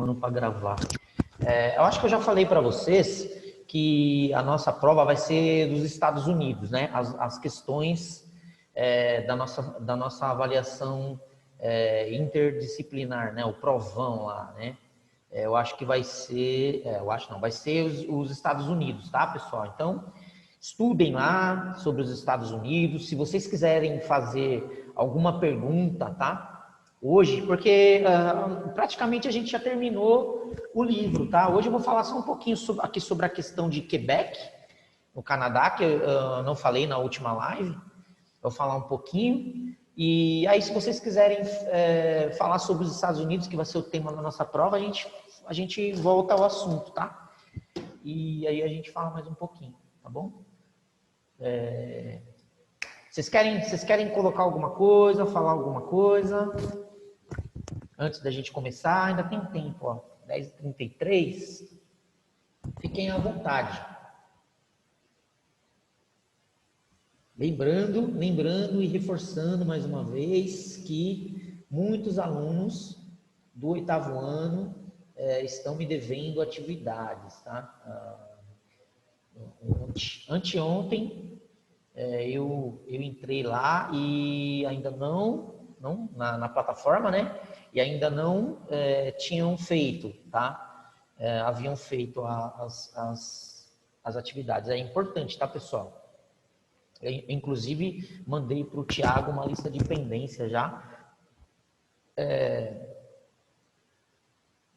demorando para gravar. Eu acho que eu já falei para vocês que a nossa prova vai ser dos Estados Unidos, né? As questões da nossa avaliação interdisciplinar, né? O provão lá, né? Eu acho que vai ser, vai ser os Estados Unidos, tá, pessoal? Então, estudem lá sobre os Estados Unidos. Se vocês quiserem fazer alguma pergunta, tá? Hoje, porque praticamente a gente já terminou o livro, tá? Hoje eu vou falar só um pouquinho aqui sobre a questão de Quebec, no Canadá, que eu não falei na última live. Vou falar um pouquinho. E aí, se vocês quiserem falar sobre os Estados Unidos, que vai ser o tema da nossa prova, a gente volta ao assunto, tá? E aí a gente fala mais um pouquinho, tá bom? Vocês querem colocar alguma coisa, falar alguma coisa? Antes da gente começar, ainda tem tempo, ó. 10h33. Fiquem à vontade. Lembrando e reforçando mais uma vez que muitos alunos do 8º ano estão me devendo atividades, tá? Anteontem eu entrei lá e ainda não na plataforma, né? E ainda não tinham feito, tá? Haviam feito as atividades. É importante, tá, pessoal? Eu, inclusive, mandei para o Thiago uma lista de pendência já.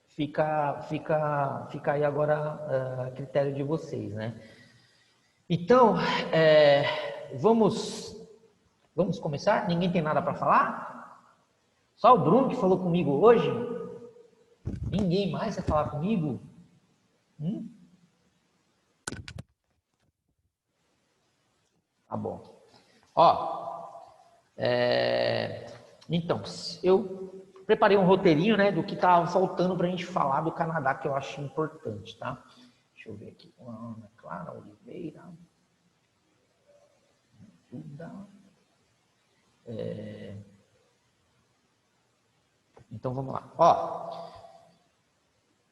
Fica aí agora a critério de vocês, né? Então, vamos começar? Ninguém tem nada para falar? Só o Bruno que falou comigo hoje? Ninguém mais vai falar comigo? Tá bom. Ó, então, eu preparei um roteirinho, né, do que estava faltando para a gente falar do Canadá, que eu acho importante, tá? Deixa eu ver aqui. Ana Clara Oliveira. Então, vamos lá. Ó,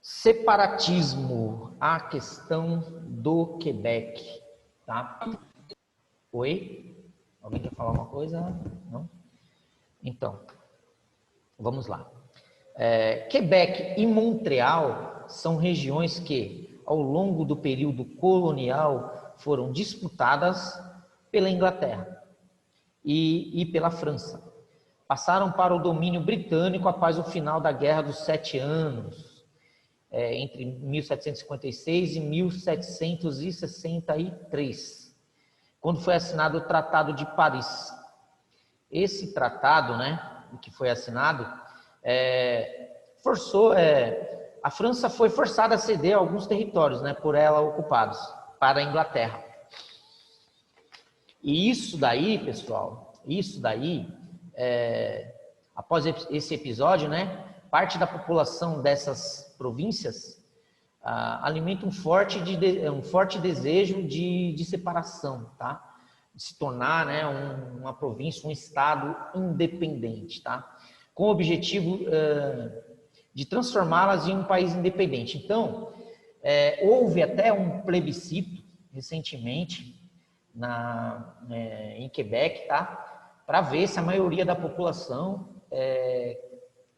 separatismo, a questão do Quebec, tá? Oi? Alguém quer falar uma coisa? Não? Então, vamos lá. Quebec e Montreal são regiões que, ao longo do período colonial, foram disputadas pela Inglaterra e pela França. Passaram para o domínio britânico após o final da Guerra dos 7 Anos, entre 1756 e 1763, quando foi assinado o Tratado de Paris. Esse tratado, né, que foi assinado, a França foi forçada a ceder alguns territórios, né, por ela ocupados, para a Inglaterra. E isso daí, pessoal, após esse episódio, né, parte da população dessas províncias alimenta um forte desejo de separação, tá? De se tornar, né, uma província, um estado independente, tá? Com o objetivo de transformá-las em um país independente. Então, houve até um plebiscito recentemente em Quebec, tá? Para ver se a maioria da população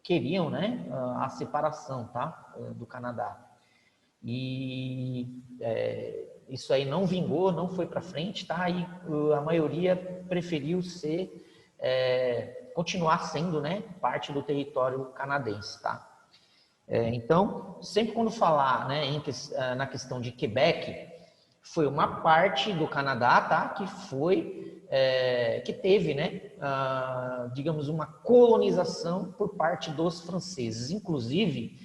queriam, né, a separação, tá, do Canadá. E isso aí não vingou, não foi para frente, tá? E a maioria preferiu continuar sendo, né, parte do território canadense, tá? Então, sempre quando falar, né, na questão de Quebec, foi uma parte do Canadá, tá? Que teve, né, digamos, uma colonização por parte dos franceses. Inclusive,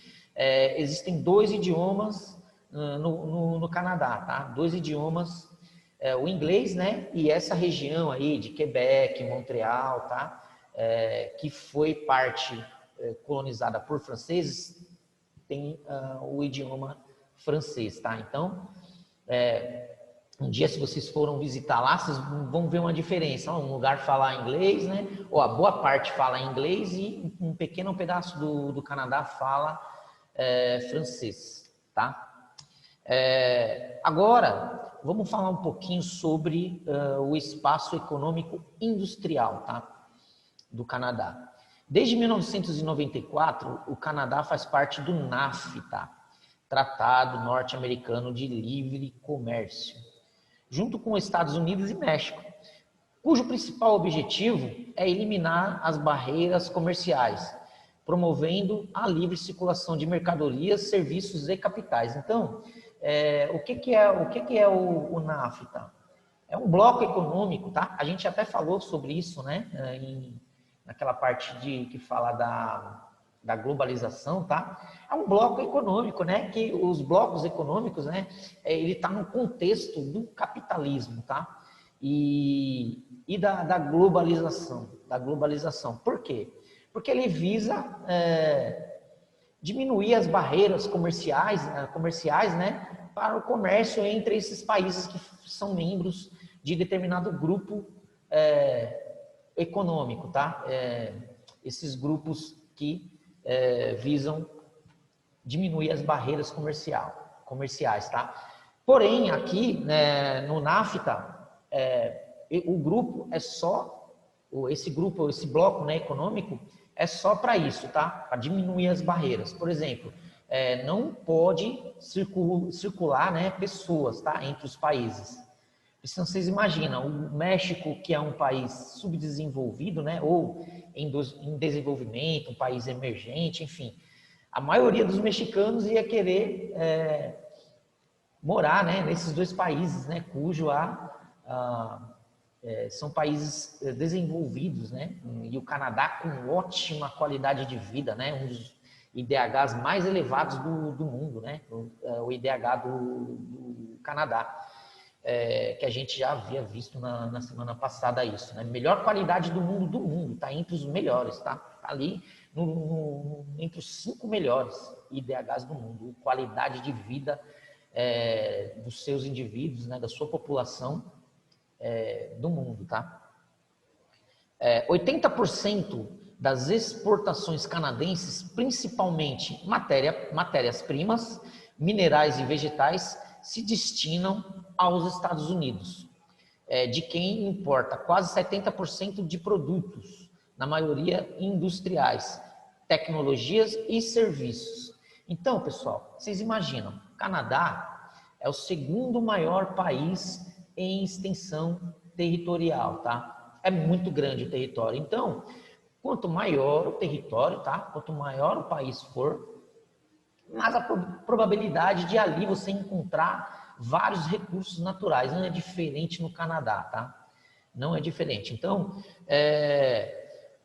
existem 2 idiomas no Canadá, tá? 2 idiomas, o inglês, né? E essa região aí de Quebec, Montreal, tá? Que foi parte colonizada por franceses, tem o idioma francês, tá? Então, um dia, se vocês foram visitar lá, vocês vão ver uma diferença. Um lugar fala inglês, né? Ou a boa parte fala inglês e um pequeno pedaço do Canadá fala francês, tá? Agora, vamos falar um pouquinho sobre o espaço econômico industrial, tá? Do Canadá. Desde 1994, o Canadá faz parte do NAFTA, Tratado Norte-Americano de Livre Comércio, junto com os Estados Unidos e México, cujo principal objetivo é eliminar as barreiras comerciais, promovendo a livre circulação de mercadorias, serviços e capitais. Então, o que é o NAFTA? É um bloco econômico, tá? A gente até falou sobre isso, né? Naquela parte que fala da globalização, tá? É um bloco econômico, né? Que os blocos econômicos, né? Ele está no contexto do capitalismo, tá? E da globalização. Por quê? Porque ele visa diminuir as barreiras comerciais, né? Para o comércio entre esses países que são membros de determinado grupo econômico, tá? Esses grupos que visam diminuir as barreiras comerciais, tá? Porém, aqui no NAFTA, o grupo é só, esse bloco, né, econômico, é só para isso, tá? Para diminuir as barreiras. Por exemplo, não pode circular, né, pessoas, tá? Entre os países. Então, vocês imaginam, o México, que é um país subdesenvolvido, né, ou em desenvolvimento, um país emergente, enfim, a maioria dos mexicanos ia querer morar, né, nesses dois países, né, cujo são países desenvolvidos, né, e o Canadá com ótima qualidade de vida, né, um dos IDHs mais elevados do mundo, né, o IDH do Canadá. Que a gente já havia visto na semana passada isso, né? Melhor qualidade do mundo, tá entre os melhores, tá? Tá ali entre os 5 melhores IDHs do mundo, qualidade de vida dos seus indivíduos, né? Da sua população do mundo, tá? 80% das exportações canadenses, principalmente matérias-primas, minerais e vegetais, se destinam aos Estados Unidos, de quem importa quase 70% de produtos, na maioria industriais, tecnologias e serviços. Então, pessoal, vocês imaginam, o Canadá é o segundo maior país em extensão territorial, tá? É muito grande o território. Então, quanto maior o território, tá? Quanto maior o país for, mas a probabilidade de ali você encontrar vários recursos naturais. Não é diferente no Canadá, tá? Não é diferente. Então,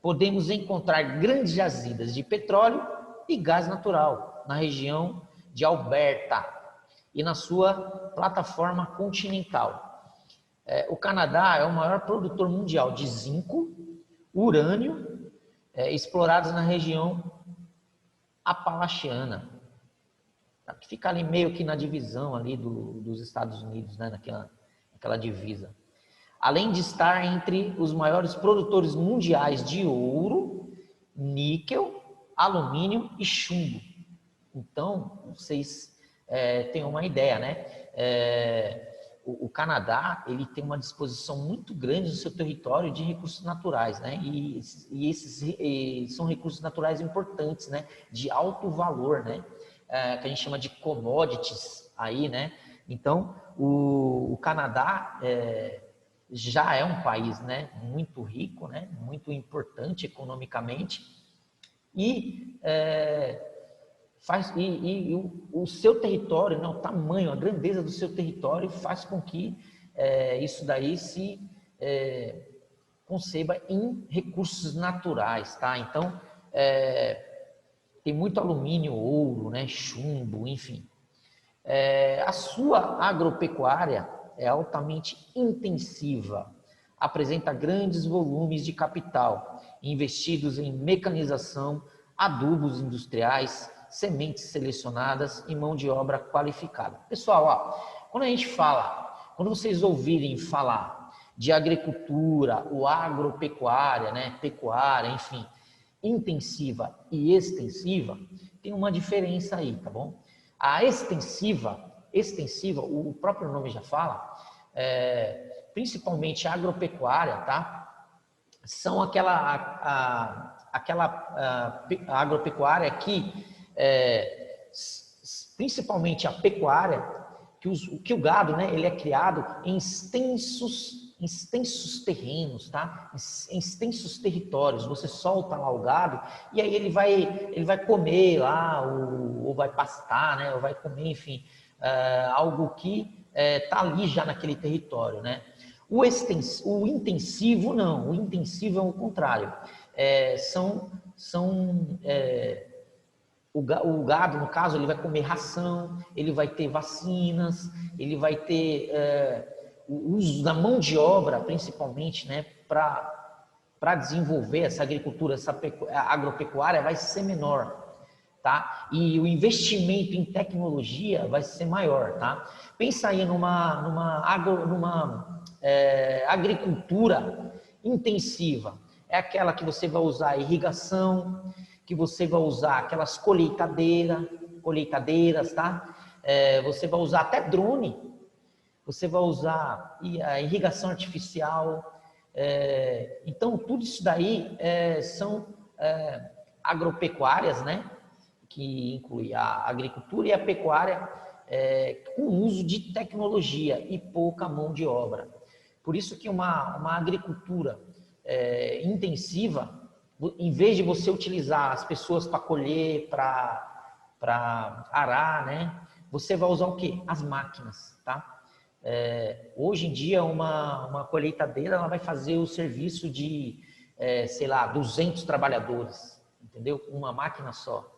podemos encontrar grandes jazidas de petróleo e gás natural na região de Alberta e na sua plataforma continental. O Canadá é o maior produtor mundial de zinco, urânio, explorados na região Apalachiana, que fica ali meio que na divisão ali dos Estados Unidos, né, naquela divisa. Além de estar entre os maiores produtores mundiais de ouro, níquel, alumínio e chumbo. Então, vocês têm uma ideia, né? O Canadá, ele tem uma disposição muito grande no seu território de recursos naturais, né? E esses são recursos naturais importantes, né? De alto valor, né? Que a gente chama de commodities aí, né? Então, o Canadá já é um país, né, muito rico, né, muito importante economicamente e o seu território, né, o tamanho, a grandeza do seu território faz com que isso daí se conceba em recursos naturais, tá? Então, tem muito alumínio, ouro, né, chumbo, enfim. A sua agropecuária é altamente intensiva, apresenta grandes volumes de capital investidos em mecanização, adubos industriais, sementes selecionadas e mão de obra qualificada. Pessoal, ó, quando vocês ouvirem falar de agricultura, ou agropecuária, né, pecuária, enfim, intensiva e extensiva, tem uma diferença aí, tá bom? A extensiva, o próprio nome já fala, principalmente a agropecuária, tá? São aquela agropecuária que, principalmente a pecuária, que o gado, né, ele é criado em extensos terrenos, tá? Em extensos territórios. Você solta lá o gado e aí ele vai comer lá, ou vai pastar, né? Ou vai comer, enfim, algo que tá ali já naquele território, né? O intensivo não, o intensivo é o contrário. O gado, no caso, ele vai comer ração, ele vai ter vacinas, ele vai ter o uso da mão de obra, principalmente, né, para desenvolver essa agricultura, essa agropecuária vai ser menor, tá? E o investimento em tecnologia vai ser maior, tá? Pensa aí numa agricultura intensiva. É aquela que você vai usar irrigação, que você vai usar aquelas colheitadeiras, tá? Você vai usar até drone, você vai usar a irrigação artificial. Então, tudo isso daí são agropecuárias, né? Que inclui a agricultura e a pecuária com uso de tecnologia e pouca mão de obra. Por isso que uma agricultura intensiva, em vez de você utilizar as pessoas para colher, para arar, né? Você vai usar o quê? As máquinas, tá? Hoje em dia, uma colheitadeira ela vai fazer o serviço de, sei lá, 200 trabalhadores, entendeu? Uma máquina só.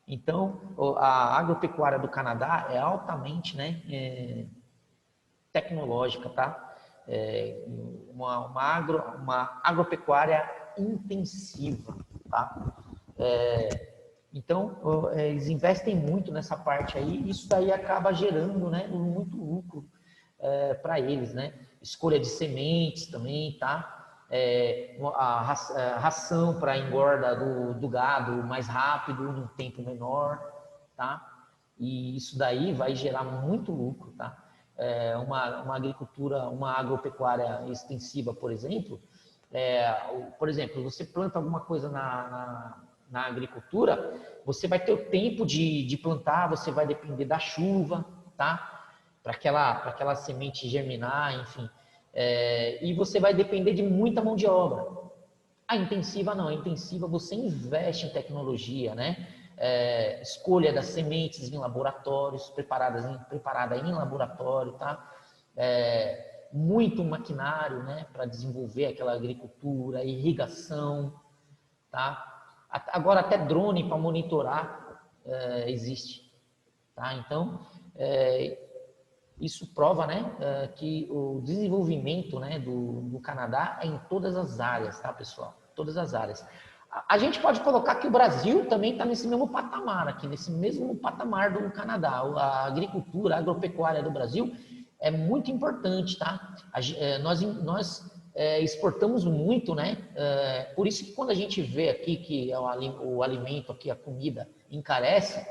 Então, a agropecuária do Canadá é altamente, né, tecnológica, tá? Uma agropecuária intensiva, tá? Então, eles investem muito nessa parte aí, e isso daí acaba gerando, né, muito lucro para eles, né? Escolha de sementes também, tá? A ração para engorda do gado mais rápido, num tempo menor, tá? E isso daí vai gerar muito lucro, tá? Uma agricultura, uma agropecuária extensiva, por exemplo, você planta alguma coisa na agricultura, você vai ter o tempo de plantar, você vai depender da chuva, tá? Para aquela semente germinar, enfim. E você vai depender de muita mão de obra. A intensiva não, a intensiva você investe em tecnologia, né? Escolha das sementes em laboratórios, preparada em laboratório, tá? Muito maquinário, né? Para desenvolver aquela agricultura, irrigação, tá? Agora até drone para monitorar existe, tá? Então, isso prova, né, que o desenvolvimento, né, do Canadá é em todas as áreas, tá, pessoal? Todas as áreas. A gente pode colocar que o Brasil também está nesse mesmo patamar aqui, nesse mesmo patamar do Canadá. A agricultura, a agropecuária do Brasil é muito importante, tá? Nós exportamos muito, né? Por isso que quando a gente vê aqui que o alimento aqui, a comida encarece,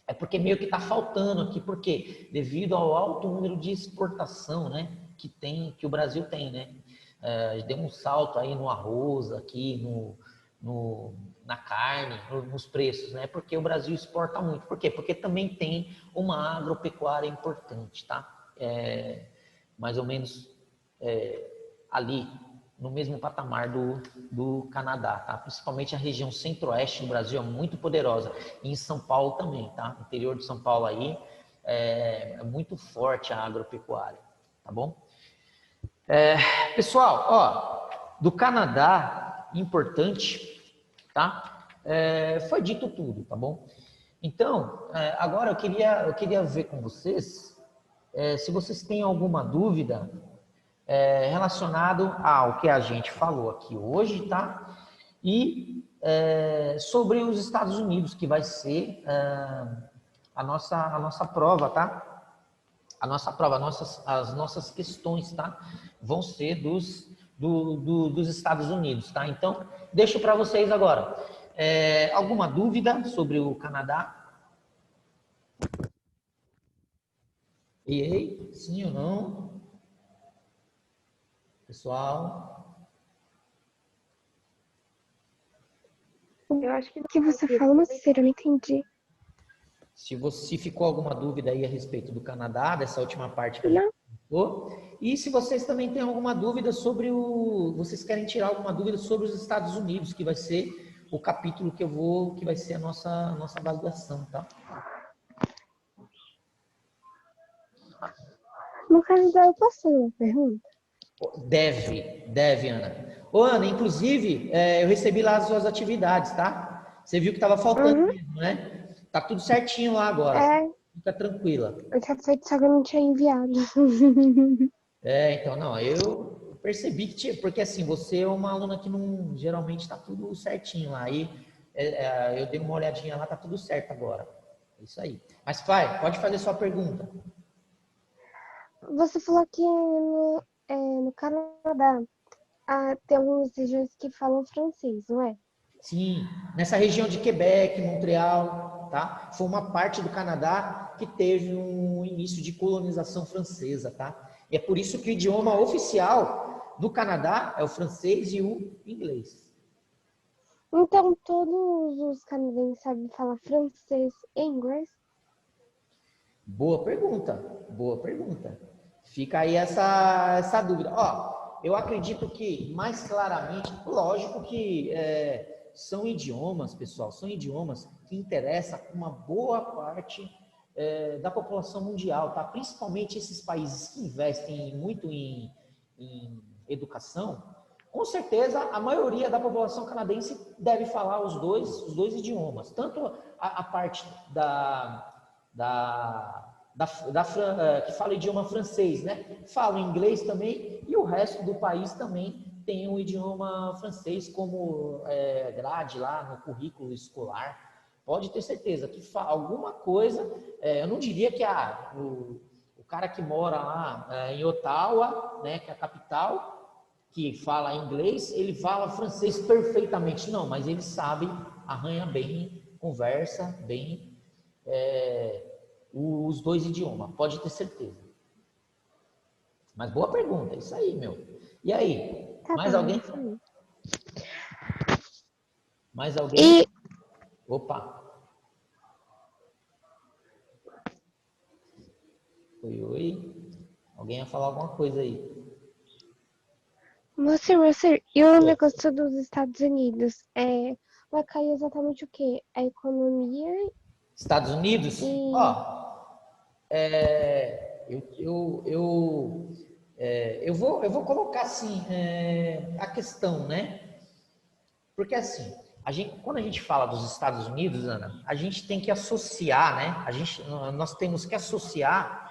é porque meio que está faltando aqui, porque devido ao alto número de exportação, né, que o Brasil tem, né, deu um salto aí no arroz, aqui na carne, nos preços, né, porque o Brasil exporta muito. Por quê? Porque também tem uma agropecuária importante, tá? Mais ou menos ali no mesmo patamar do Canadá, tá? Principalmente a região centro-oeste do Brasil é muito poderosa. E em São Paulo também, tá? No interior de São Paulo aí é muito forte a agropecuária, tá bom? Pessoal, ó, do Canadá, importante, tá? Foi dito tudo, tá bom? Então, agora eu queria ver com vocês se vocês têm alguma dúvida relacionado ao que a gente falou aqui hoje, tá? E sobre os Estados Unidos, que vai ser a nossa prova, tá? A nossa prova, as nossas questões, tá? Vão ser dos Estados Unidos, tá? Então, deixo para vocês agora. Alguma dúvida sobre o Canadá? Ei, sim ou não? Pessoal? Eu acho que você fala, mas eu não entendi. Se ficou alguma dúvida aí a respeito do Canadá, dessa última parte que a gente falou, e se vocês também têm alguma dúvida sobre vocês querem tirar alguma dúvida sobre os Estados Unidos, que vai ser o capítulo que vai ser a nossa avaliação, tá? No Canadá, eu posso fazer uma pergunta? Deve, Ana. Ô, Ana, inclusive, eu recebi lá as suas atividades, tá? Você viu que estava faltando mesmo, né? Tá tudo certinho lá agora. Fica tranquila. Eu tinha feito, só que eu não tinha enviado. Então, não, eu percebi que tinha, porque assim, você é uma aluna que não, geralmente está tudo certinho lá. Aí eu dei uma olhadinha lá, tá tudo certo agora. É isso aí. Mas, pai, pode fazer sua pergunta. Você falou que no Canadá tem algumas regiões que falam francês, não é? Sim, nessa região de Quebec, Montreal, tá? Foi uma parte do Canadá que teve um início de colonização francesa, tá? E é por isso que o idioma oficial do Canadá é o francês e o inglês. Então, todos os canadenses sabem falar francês e inglês? Boa pergunta, boa pergunta. Fica aí essa dúvida. Ó, eu acredito que, mais claramente, lógico que são idiomas, pessoal, são idiomas que interessam uma boa parte da população mundial, tá? Principalmente esses países que investem muito em educação. Com certeza, a maioria da população canadense deve falar os dois idiomas, tanto a parte que fala idioma francês, né? Fala inglês também, e o resto do país também tem um idioma francês como grade lá no currículo escolar. Pode ter certeza que alguma coisa, eu não diria que o cara que mora lá em Ottawa, né, que é a capital, que fala inglês, ele fala francês perfeitamente. Não, mas ele sabe, arranha bem, conversa bem os dois idiomas, pode ter certeza. Mas boa pergunta, isso aí, meu. E aí, Tá mais bom, alguém? isso aí. Mais alguém? Opa. Oi. Alguém ia falar alguma coisa aí? Moacir, e o negócio dos Estados Unidos? Vai cair exatamente o quê? A economia Estados Unidos? e... Ó, eu vou colocar assim a questão, né? Porque assim, quando a gente fala dos Estados Unidos, Ana, a gente tem que associar, né? Nós temos que associar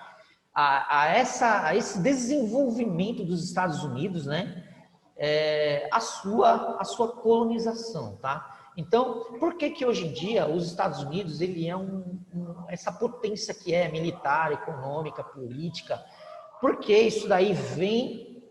a esse desenvolvimento dos Estados Unidos, né? A sua colonização, tá? Então, por que hoje em dia os Estados Unidos ele é essa potência que é militar, econômica, política? Porque isso daí vem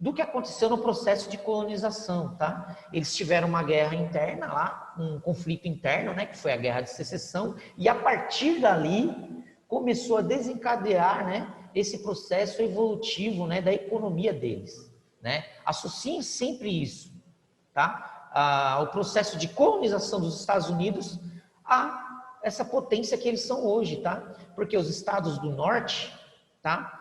do que aconteceu no processo de colonização, tá? Eles tiveram uma guerra interna lá, um conflito interno, né, que foi a Guerra de Secessão, e a partir dali começou a desencadear, né, esse processo evolutivo, né, da economia deles, né? Associem sempre isso, tá? O processo de colonização dos Estados Unidos a essa potência que eles são hoje, tá? Porque os estados do norte, tá?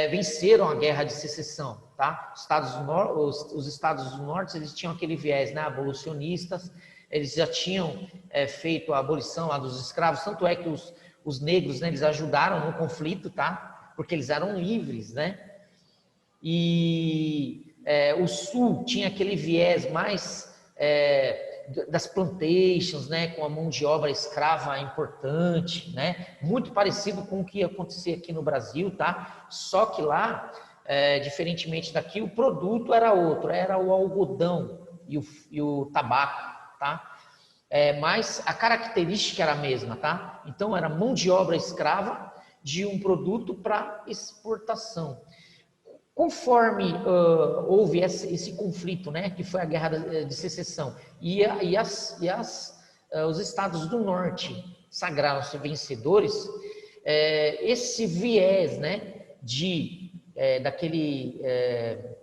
Venceram a guerra de secessão, tá? Os estados do norte, eles tinham aquele viés, né, abolicionistas, eles já tinham feito a abolição lá dos escravos, tanto é que os negros, né, eles ajudaram no conflito, tá? Porque eles eram livres, né? E o sul tinha aquele viés mais das plantations, né, com a mão de obra escrava importante, né, muito parecido com o que ia acontecer aqui no Brasil, tá? Só que lá, diferentemente daqui, o produto era outro, era o algodão e o tabaco, tá? Mas a característica era a mesma, tá? Então era mão de obra escrava de um produto para exportação. Conforme houve esse conflito, né, que foi a Guerra de Secessão, os estados do norte sagraram-se vencedores, esse viés, né,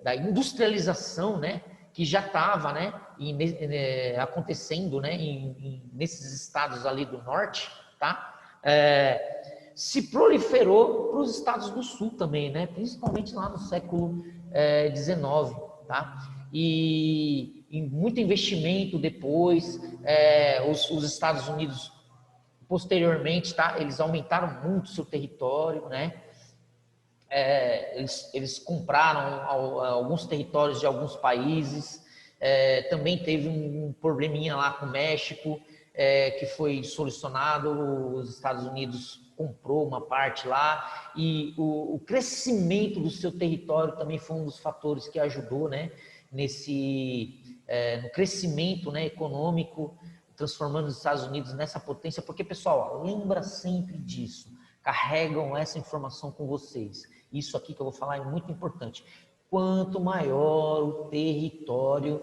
da industrialização, né, que já estava, né, acontecendo, né, nesses estados ali do norte, tá? Se proliferou para os estados do sul também, né? Principalmente lá no século XIX, tá? E muito investimento depois, os Estados Unidos posteriormente, tá? Eles aumentaram muito seu território, né? Eles compraram alguns territórios de alguns países, também teve um probleminha lá com o México, que foi solucionado, os Estados Unidos comprou uma parte lá, e o crescimento do seu território também foi um dos fatores que ajudou, né, no crescimento, né, econômico, transformando os Estados Unidos nessa potência, porque, pessoal, lembra sempre disso, carregam essa informação com vocês. Isso aqui que eu vou falar é muito importante. Quanto maior o território,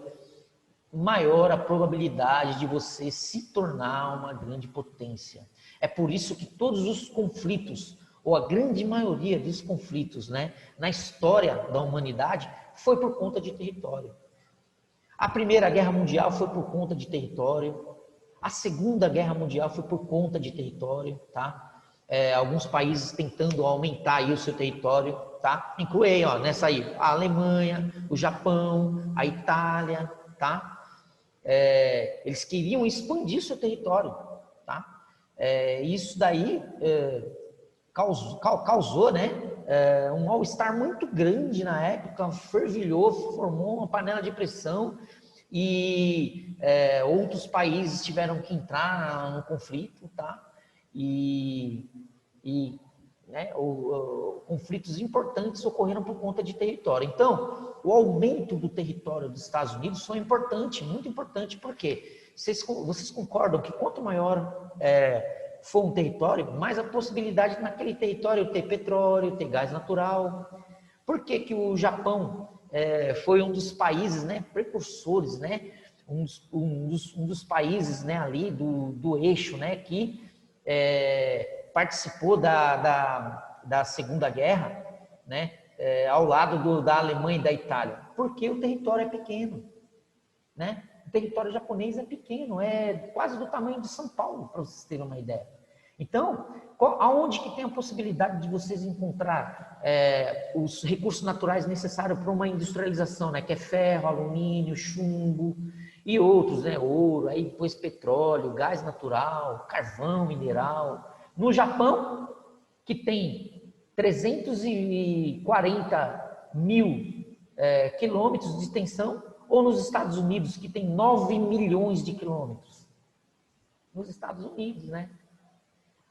maior a probabilidade de você se tornar uma grande potência. É por isso que todos os conflitos, ou a grande maioria dos conflitos, né, na história da humanidade, foi por conta de território. A Primeira Guerra Mundial foi por conta de território. A Segunda Guerra Mundial foi por conta de território, tá? Alguns países tentando aumentar aí o seu território, tá? Inclui aí, nessa aí, a Alemanha, o Japão, a Itália, tá? Eles queriam expandir seu território, tá? Isso daí causou, né, um mal-estar muito grande na época, fervilhou, formou uma panela de pressão e outros países tiveram que entrar no conflito, tá? Né, conflitos importantes ocorreram por conta de território. Então, o aumento do território dos Estados Unidos foi importante, muito importante, porque vocês concordam que quanto maior for um território, mais a possibilidade naquele território ter petróleo, ter gás natural. Por que que o Japão foi um dos países, né, precursores, né, um dos países, né, ali do eixo, né, que participou da Segunda Guerra, né, ao lado da Alemanha e da Itália? Porque o território é pequeno, né? O território japonês é pequeno, é quase do tamanho de São Paulo, para vocês terem uma ideia. Então, aonde que tem a possibilidade de vocês encontrar os recursos naturais necessários para uma industrialização, né? Que é ferro, alumínio, chumbo e outros, né? Ouro, aí depois petróleo, gás natural, carvão mineral. No Japão, que tem 340 mil quilômetros de extensão, ou nos Estados Unidos, que tem 9 milhões de quilômetros? Nos Estados Unidos, né?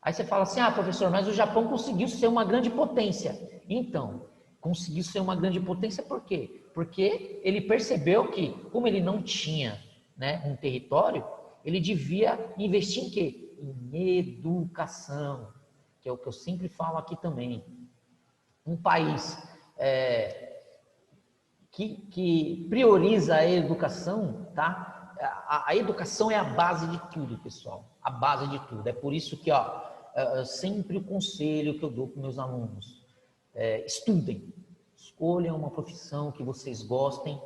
Aí você fala assim, professor, mas o Japão conseguiu ser uma grande potência. Então, conseguiu ser uma grande potência por quê? Porque ele percebeu que, como ele não tinha, né, um território, ele devia investir em quê? Em educação, que é o que eu sempre falo aqui também. Um país que prioriza a educação, tá? A educação é a base de tudo, pessoal. A base de tudo. É por isso que, sempre o conselho que eu dou para meus alunos: estudem, escolham uma profissão que vocês gostem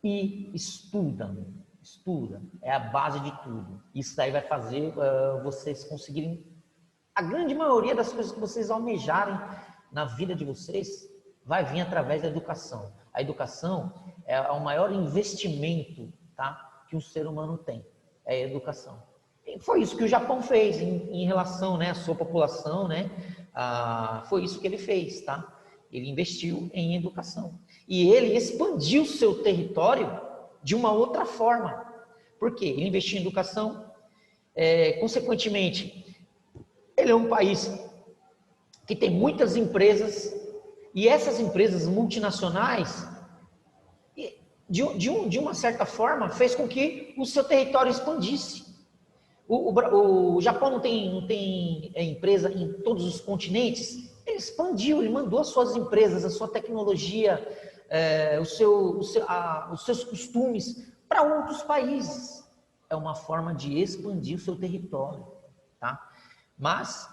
e estudam. É a base de tudo. Isso daí vai fazer vocês conseguirem a grande maioria das coisas que vocês almejarem na vida de vocês, vai vir através da educação. A educação é o maior investimento, tá, que o ser humano tem, é a educação. E foi isso que o Japão fez em relação, né, à sua população, né? Foi isso que ele fez, tá? Ele investiu em educação. E ele expandiu seu território de uma outra forma. Por quê? Ele investiu em educação, consequentemente, ele é um país que tem muitas empresas, e essas empresas multinacionais, de uma certa forma, fez com que o seu território expandisse. O Japão não tem empresa em todos os continentes? expandiu, ele mandou as suas empresas, a sua tecnologia, os seus costumes para outros países. É uma forma de expandir o seu território, tá? Mas,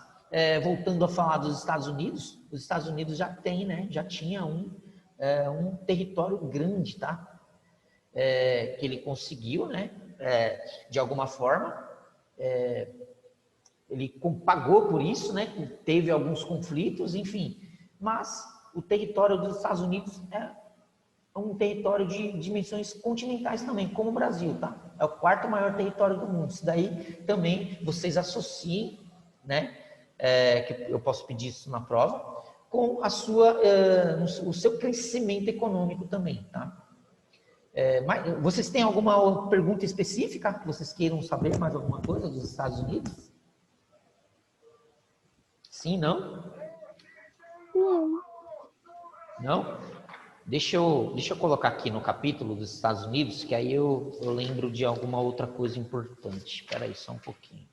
voltando a falar dos Estados Unidos, os Estados Unidos já tem, né? Já tinha um território grande, tá? Que ele conseguiu, né? De alguma forma, ele pagou por isso, né? Teve alguns conflitos, enfim. Mas o território dos Estados Unidos é um território de dimensões continentais também, como o Brasil, tá? É o quarto maior território do mundo. Isso daí também vocês associem, né? Que eu posso pedir isso na prova, com o seu crescimento econômico também, tá? Mas vocês têm alguma pergunta específica que vocês queiram saber mais alguma coisa dos Estados Unidos? Sim, não? Não? Deixa eu colocar aqui no capítulo dos Estados Unidos, que aí eu lembro de alguma outra coisa importante. Espera aí, só um pouquinho.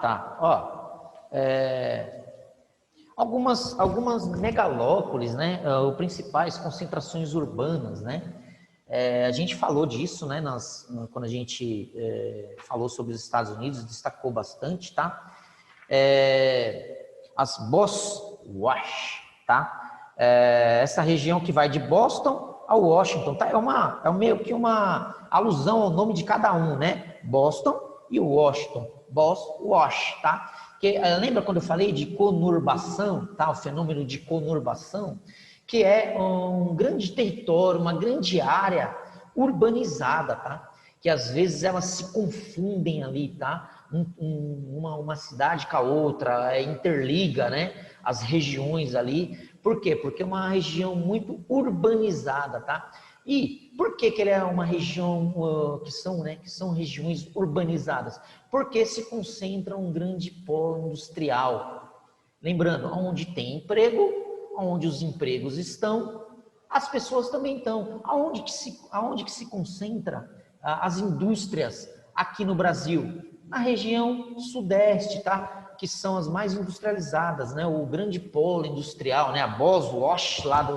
Tá. Ó, algumas megalópolis, né? Principais concentrações urbanas, né? A gente falou disso, né? Quando a gente falou sobre os Estados Unidos, destacou bastante, tá? As Boswash, tá? Essa região que vai de Boston ao Washington, tá? É meio que uma alusão ao nome de cada um, né? Boston e Washington. Boswash, tá? Lembra quando eu falei de conurbação, tá? O fenômeno de conurbação, que é um grande território, uma grande área urbanizada, tá? Que às vezes elas se confundem ali, tá? Uma cidade com a outra, interliga, né? As regiões ali. Por quê? Porque é uma região muito urbanizada, tá? E por que ele é uma região que são regiões urbanizadas? Porque se concentra um grande polo industrial. Lembrando, onde tem emprego, onde os empregos estão, as pessoas também estão. Aonde que se concentra as indústrias aqui no Brasil? Na região sudeste, tá? Que são as mais industrializadas, né? O grande polo industrial, né? A Boswash lá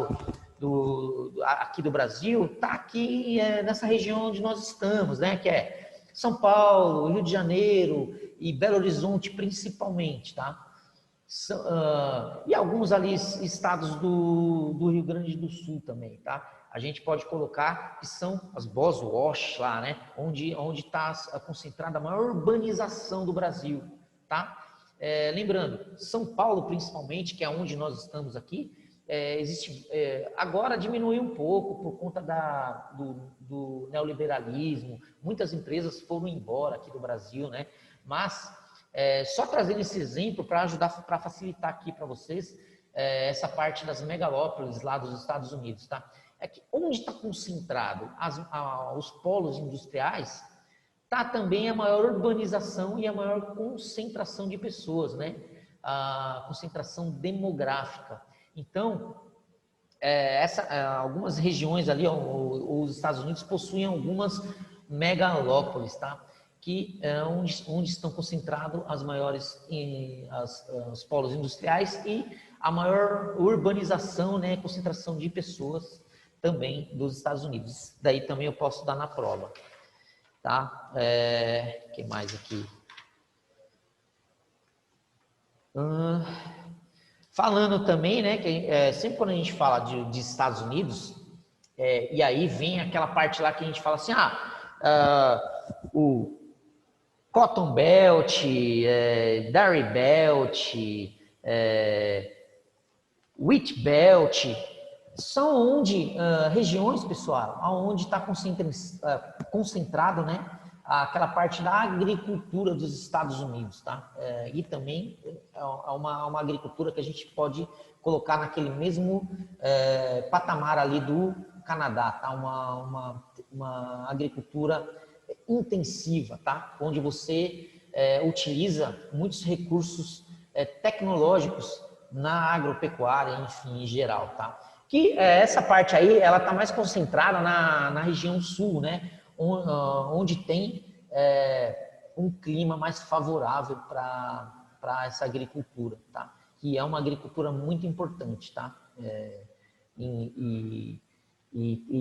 aqui do Brasil, tá aqui nessa região onde nós estamos, né? Que é São Paulo, Rio de Janeiro e Belo Horizonte principalmente, tá? E alguns ali estados do Rio Grande do Sul também, tá? A gente pode colocar que são as Boswash lá, né? Onde está concentrada a maior urbanização do Brasil, tá? Lembrando, São Paulo principalmente, que é onde nós estamos aqui, agora diminuiu um pouco por conta do neoliberalismo. Muitas empresas foram embora aqui do Brasil, né? Mas só trazendo esse exemplo para ajudar, para facilitar aqui para vocês essa parte das megalópolis lá dos Estados Unidos, tá? É que onde está concentrado os polos industriais, tá também a maior urbanização e a maior concentração de pessoas, né? A concentração demográfica. Então, algumas regiões ali, os Estados Unidos possuem algumas megalópolis, tá? Que é onde estão concentrados as maiores os polos industriais e a maior urbanização, né, concentração de pessoas também dos Estados Unidos. Daí também eu posso dar na prova, tá? Que mais aqui? Falando também, né, que sempre quando a gente fala de Estados Unidos, e aí vem aquela parte lá que a gente fala assim, o Cotton Belt, Dairy Belt, Wheat Belt, são regiões, pessoal, onde está concentrado, né, aquela parte da agricultura dos Estados Unidos, tá? E também é uma agricultura que a gente pode colocar naquele mesmo patamar ali do Canadá, tá? Uma agricultura intensiva, tá? Onde você utiliza muitos recursos tecnológicos na agropecuária, enfim, em geral, tá? Que essa parte aí, ela tá mais concentrada na região sul, né? onde tem um clima mais favorável para essa agricultura, tá? Que é uma agricultura muito importante, tá? E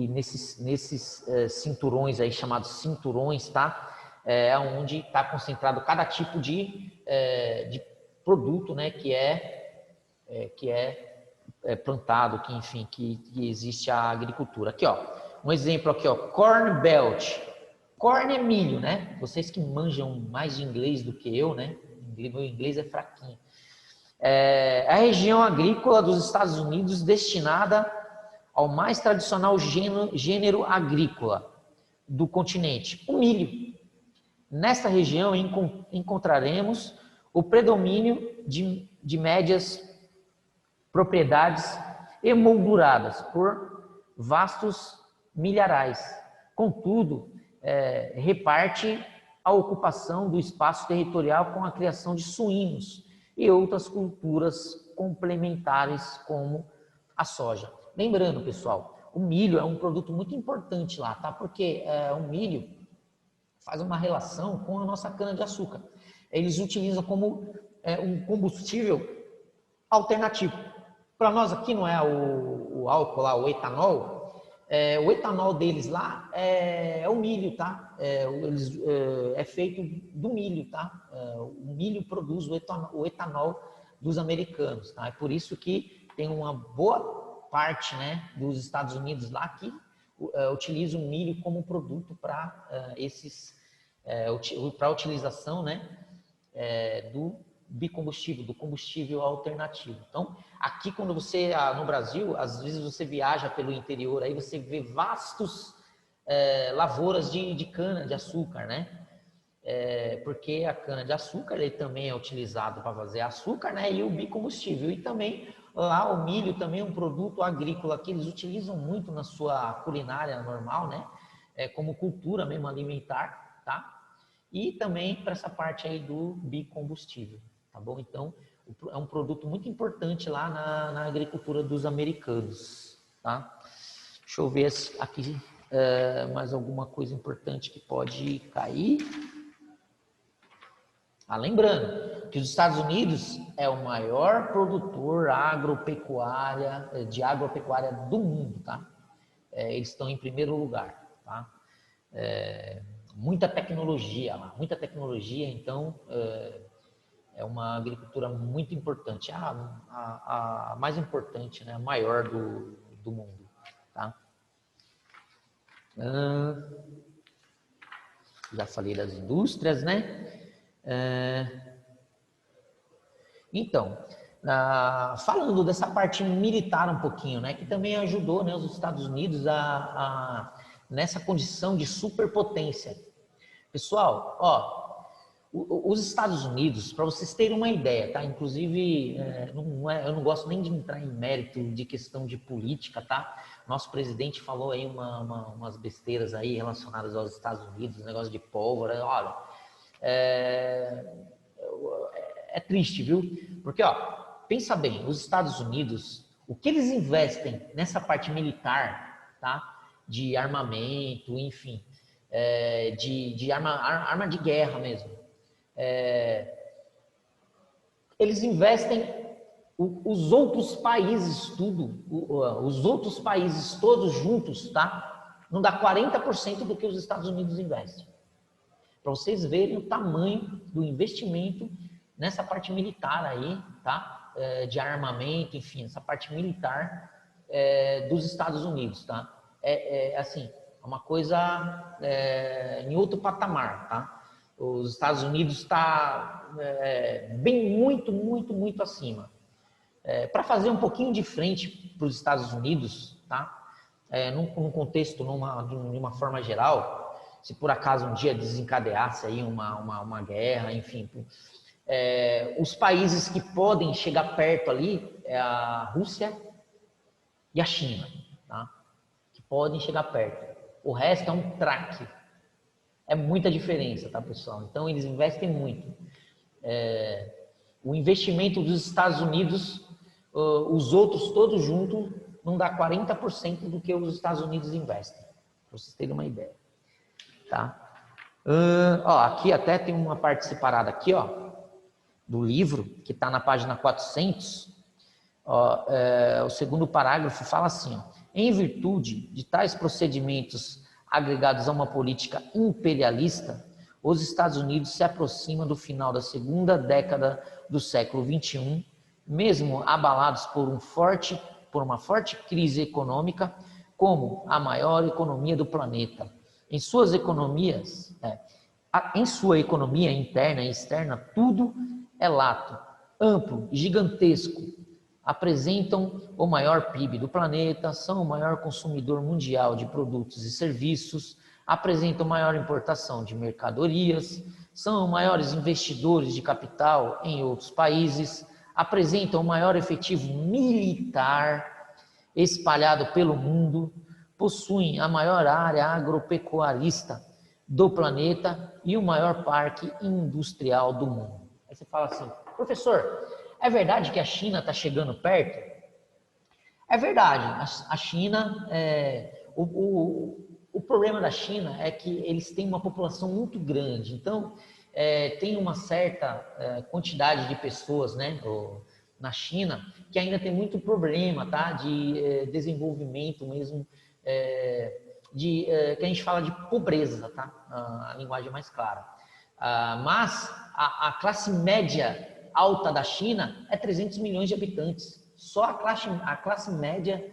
nesses cinturões aí, chamados cinturões, tá? É onde está concentrado cada tipo de produto, né? Que é plantado, que enfim, que existe a agricultura. Aqui, ó, um exemplo aqui, ó, Corn Belt. Corn é milho, né? Vocês que manjam mais de inglês do que eu, né? Meu inglês é fraquinho. É a região agrícola dos Estados Unidos destinada ao mais tradicional gênero agrícola do continente, o milho. Nesta região encontraremos o predomínio de médias propriedades emolduradas por vastos milharais. Contudo, reparte a ocupação do espaço territorial com a criação de suínos e outras culturas complementares como a soja. Lembrando, pessoal, o milho é um produto muito importante lá, tá? Porque o milho faz uma relação com a nossa cana-de-açúcar. Eles utilizam como um combustível alternativo. Para nós aqui não é o álcool lá, o etanol. O etanol deles lá é o milho, tá? É feito do milho, tá? O milho produz o etanol dos americanos, tá? É por isso que tem uma boa parte, né, dos Estados Unidos lá que utiliza o milho como produto para para a utilização, né, do bicombustível, do combustível alternativo. Então, aqui quando você, no Brasil, às vezes você viaja pelo interior, aí você vê vastos lavouras de cana de açúcar, né? Porque a cana de açúcar ele também é utilizado para fazer açúcar, né? E o bicombustível. E também lá o milho também é um produto agrícola que eles utilizam muito na sua culinária normal, né? Como cultura mesmo alimentar, tá? E também para essa parte aí do bicombustível, tá bom? Então, é um produto muito importante lá na agricultura dos americanos, tá? Deixa eu ver aqui mais alguma coisa importante que pode cair. Lembrando que os Estados Unidos é o maior produtor de agropecuária do mundo, tá? Eles estão em primeiro lugar, tá? Muita tecnologia lá, muita tecnologia, então é uma agricultura muito importante, a mais importante, né? A maior do mundo, tá? Já falei das indústrias, né? Então, falando dessa parte militar um pouquinho, né, que também ajudou, né, os Estados Unidos nessa condição de superpotência. Pessoal, ó, os Estados Unidos, para vocês terem uma ideia, tá? Inclusive, eu não gosto nem de entrar em mérito de questão de política, tá? Nosso presidente falou aí umas besteiras aí relacionadas aos Estados Unidos, negócio de pólvora, olha. É triste, viu? Porque, ó, pensa bem, os Estados Unidos, o que eles investem nessa parte militar, tá? De armamento, enfim, de arma de guerra mesmo. Eles investem os outros países os outros países todos juntos, tá? Não dá 40% do que os Estados Unidos investem. Para vocês verem o tamanho do investimento nessa parte militar aí, tá? De armamento, enfim, essa parte militar dos Estados Unidos, tá? Assim, é uma coisa em outro patamar, tá? Os Estados Unidos está bem muito acima. Para fazer um pouquinho de frente para os Estados Unidos, tá? Num contexto, de uma forma geral, se por acaso um dia desencadeasse aí uma guerra, enfim, os países que podem chegar perto ali é a Rússia e a China, tá? Que podem chegar perto. O resto é um traque. É muita diferença, tá, pessoal? Então, eles investem muito. O investimento dos Estados Unidos, os outros todos juntos, não dá 40% do que os Estados Unidos investem, para vocês terem uma ideia. tá? Ó, aqui até tem uma parte separada aqui, ó, do livro, que está na página 400. Ó, o segundo parágrafo fala assim, ó, em virtude de tais procedimentos agregados a uma política imperialista, os Estados Unidos se aproximam do final da segunda década do século XXI, mesmo abalados por uma forte crise econômica, como a maior economia do planeta. Em suas economias, em sua economia interna e externa, tudo é lato, amplo, gigantesco. Apresentam o maior PIB do planeta, são o maior consumidor mundial de produtos e serviços, apresentam maior importação de mercadorias, são os maiores investidores de capital em outros países, apresentam o maior efetivo militar espalhado pelo mundo, possuem a maior área agropecuarista do planeta e o maior parque industrial do mundo. Aí você fala assim, professor, é verdade que a China está chegando perto? É verdade, a China, o problema da China é que eles têm uma população muito grande, então tem uma certa quantidade de pessoas, né, na China que ainda tem muito problema, tá, de desenvolvimento mesmo, que a gente fala de pobreza, tá, a linguagem mais clara. Mas a classe média alta da China é 300 milhões de habitantes, só a classe média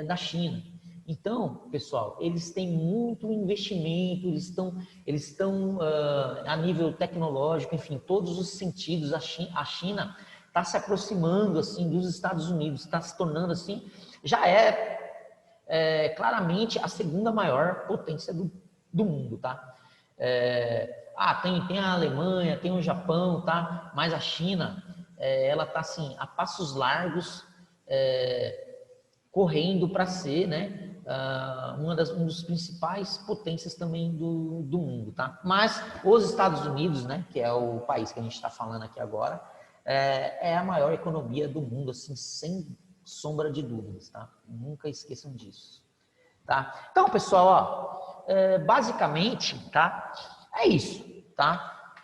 da China. Então, pessoal, eles têm muito investimento, eles estão a nível tecnológico, enfim, todos os sentidos. A China está se aproximando assim dos Estados Unidos, está se tornando assim, já claramente a segunda maior potência do mundo, tá? Tem a Alemanha, tem o Japão, tá? Mas a China, ela está assim, a passos largos, correndo para ser, né, um dos principais potências também do mundo, tá? Mas os Estados Unidos, né, que é o país que a gente está falando aqui agora, é a maior economia do mundo, assim, sem sombra de dúvidas, tá? Nunca esqueçam disso, tá? Então, pessoal, ó, basicamente, tá? É isso, tá?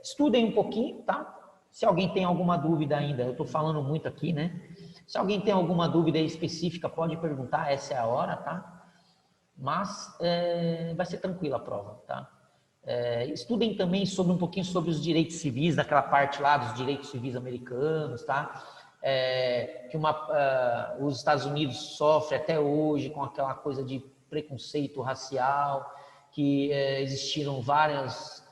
Estudem um pouquinho, tá? Se alguém tem alguma dúvida ainda, eu estou falando muito aqui, né? Se alguém tem alguma dúvida específica, pode perguntar, essa é a hora, tá? Mas vai ser tranquila a prova, tá? Estudem também um pouquinho sobre os direitos civis, daquela parte lá dos direitos civis americanos, tá? Que os Estados Unidos sofrem até hoje com aquela coisa de preconceito racial, que existiram várias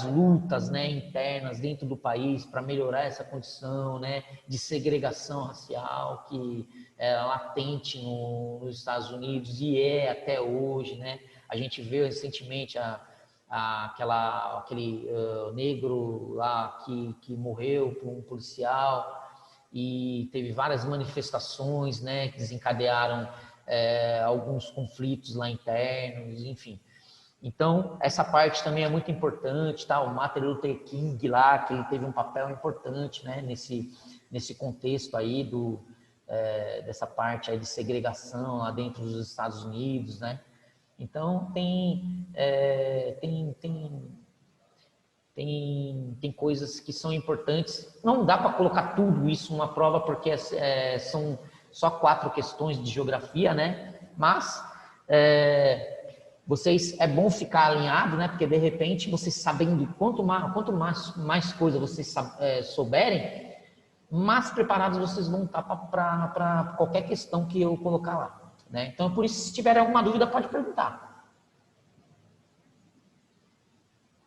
lutas, né, internas dentro do país para melhorar essa condição, né, de segregação racial que é latente nos Estados Unidos e até hoje, né? A gente viu recentemente aquele negro lá que morreu por um policial e teve várias manifestações, né, que desencadearam alguns conflitos lá internos, enfim. Então, essa parte também é muito importante, tá? O Martin Luther King lá, que ele teve um papel importante, né, nesse contexto aí dessa parte aí de segregação lá dentro dos Estados Unidos, né? Então, tem coisas que são importantes. Não dá para colocar tudo isso numa prova, porque são só 4 questões de geografia, né? Mas é bom ficar alinhado, né? Porque de repente vocês sabendo quanto mais coisa vocês souberem, mais preparados vocês vão estar para qualquer questão que eu colocar lá, né? Então, por isso, se tiver alguma dúvida, pode perguntar.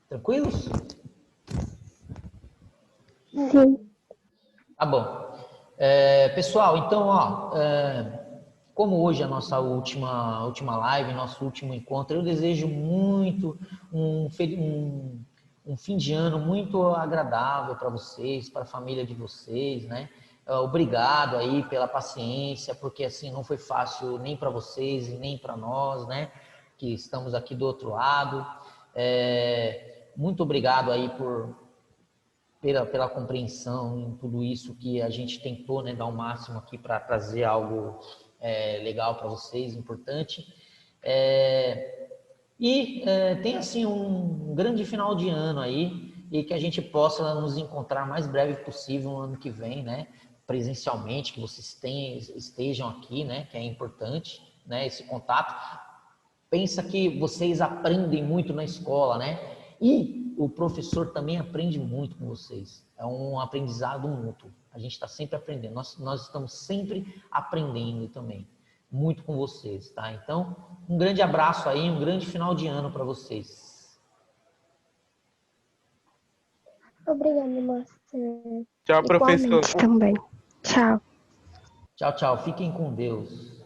Tranquilos? Sim. Tá bom. Pessoal, então, ó, como hoje é a nossa última live, nosso último encontro, eu desejo muito um fim de ano muito agradável para vocês, para a família de vocês, né? Obrigado aí pela paciência, porque assim não foi fácil nem para vocês e nem para nós, né? Que estamos aqui do outro lado. Muito obrigado aí pela compreensão em tudo isso que a gente tentou, né, dar o máximo aqui para trazer algo legal para vocês, importante. E tenha assim um grande final de ano aí e que a gente possa nos encontrar o mais breve possível no ano que vem, né? Presencialmente, que vocês estejam aqui, né? Que é importante, né? Esse contato. Pensa que vocês aprendem muito na escola, né? E o professor também aprende muito com vocês. É um aprendizado mútuo. A gente está sempre aprendendo. Nós estamos sempre aprendendo também. Muito com vocês, tá? Então, um grande abraço aí, um grande final de ano para vocês. Obrigada, Master. Tchau, professor. Igualmente também. Tchau. Tchau, tchau. Fiquem com Deus.